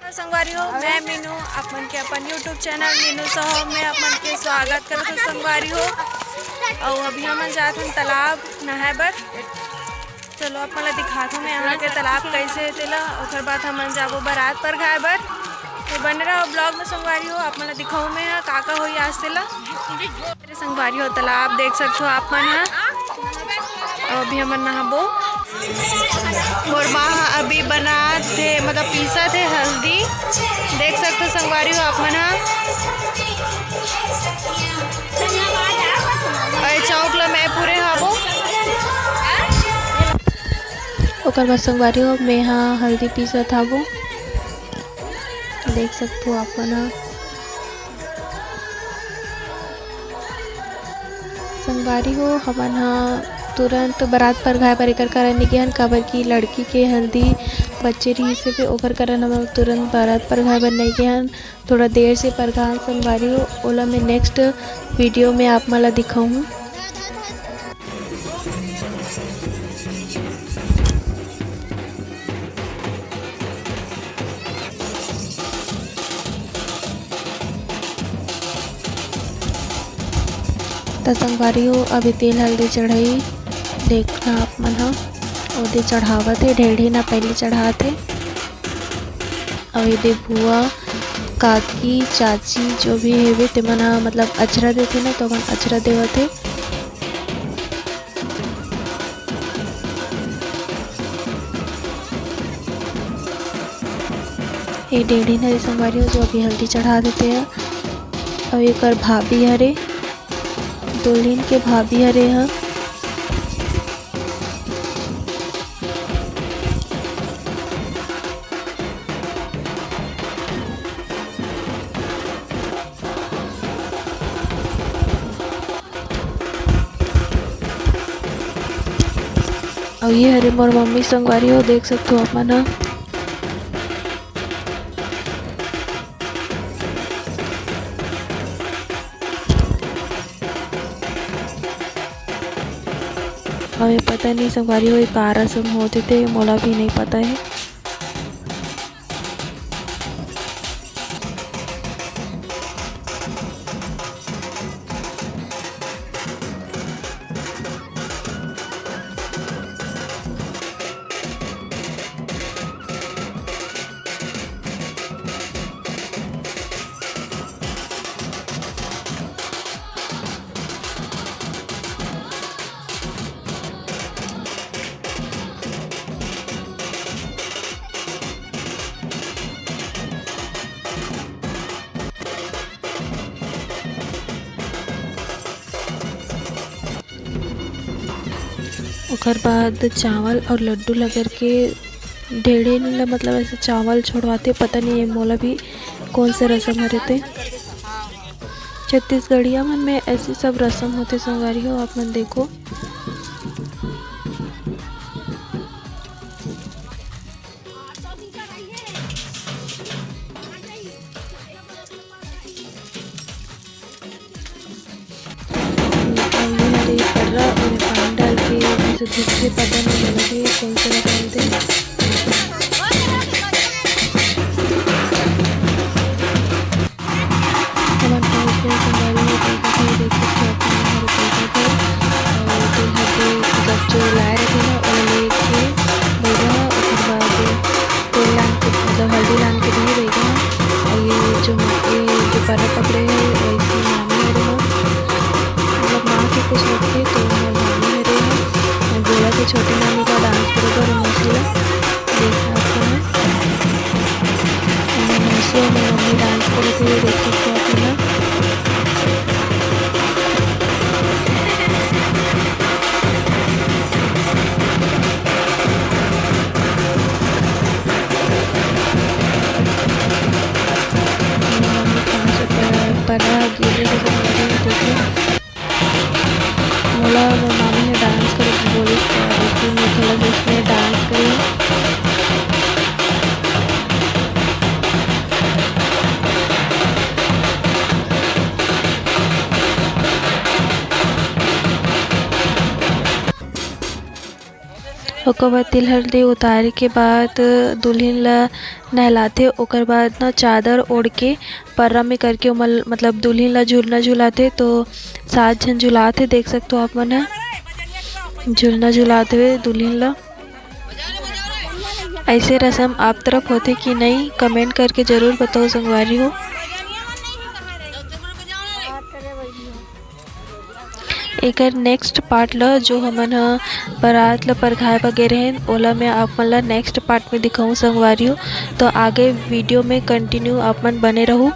संगवारी हो मैं मीनू अपन के अपन यूट्यूब चैनल मीनू सहो में अपन के स्वागत करत हो संगवारी हो। और अभी हम जात हन तालाब नहाए बर। चलो अपन ला दिखात हूँ मैं यहाँ के तालाब कैसे तेला और बाद हम जाबो बारात पर गाय बर। तो बने रहो ब्लॉग में संगवारी हो अपन ला दिखाऊँ मैं काका हो आज तेला मेरे संगवारी हो तालाब देख सकते हो आप मन और अभी हम नहाबो और माँ अभी बना थे मतलब पीसा थे हल्दी देख सकते हो संगवारी हो आप मन चौक ला मैं पूरे हाबो ओकर बाद संगवारी हो मैं यहाँ हल्दी पीसत हाबो देख सकते हो आप मन संगवारी हो हमन तुरंत बारात पर घाय पर एकर करन निकन काबर की लड़की के हल्दी बच्चे रही से पे ओकर करन हम तुरंत बारात पर घाय बर नहीं गहन थोड़ा देर से पर घाय संगवारी हो ओला मैं नेक्स्ट वीडियो में आप मला दिखाऊँ। तो संगवारी हो अभी तेल हल्दी चढ़ाई देखना आप मन ओदे चढ़ावत है ढेढ़ी ना पहले चढ़ाते और ये बुआ काकी चाची जो भी है ते मन मतलब अचरा देते ना तो मन अचरा देवत है। ये ढेढ़ी ना संगवारी हो जो अभी हल्दी चढ़ा देते हैं और एक भाभी हरे दुल्हन के भाभी हरे हैं और ये हरे मोर मम्मी संगवारी हो देख सकते हो आप मन और पता नहीं संगवारी हो का रस्म होते थे मोला भी नहीं पता है। ओकर बाद चावल और लड्डू लगर के ढेढ़े मतलब ऐसे चावल छोड़वाते पता नहीं है मोला भी कौन से रस्म हो रहते छत्तीसगढ़िया मन में ऐसे सब रस्म होते संगवारी हो आप मन देखो। पानी डाल के जैसे धूप से पता नहीं लगे कौन सा डालते जो लाए रखे ना वो लेके रहेगा उसके बाद तेल लान के मतलब हल्दी लान के भी रहेगा और ये जो परा पकड़े हैं वैसे मामी मेरे मतलब माँ के कुछ रखे तो मामी मेरे हैं बोला कि छोटी नानी का डांस करेगा और मौसी देखना आपको है मौसी और मेरी मम्मी डांस करे थे देख सकते हो आप मोला मामी ने डांस कर बोली थोड़ा उसने डांस करी ओकर बाद तिल हल्दी उतारे के बाद दुल्हन ला नहलाथे। ओकर बाद ना चादर ओढ़ के पर्रा में करके ओमन मतलब दुल्हन ला झुलना झुलाथे। तो 7 झन झुलाथे, देख सकते हो आप मन ह झुलना झुलाते हुए दुल्हन ला। ऐसे रस्म आप तरफ होथे कि नहीं, कमेंट करके ज़रूर बताओ संगवारी हो। एकर नेक्स्ट पार्ट ला जो हमन ह बारात ला परघाए वगैरह हैं ओला मैं आप मन ला नेक्स्ट पार्ट में दिखाऊँ संगवारी हो। तो आगे वीडियो में कंटिन्यू आप मन बने रहो।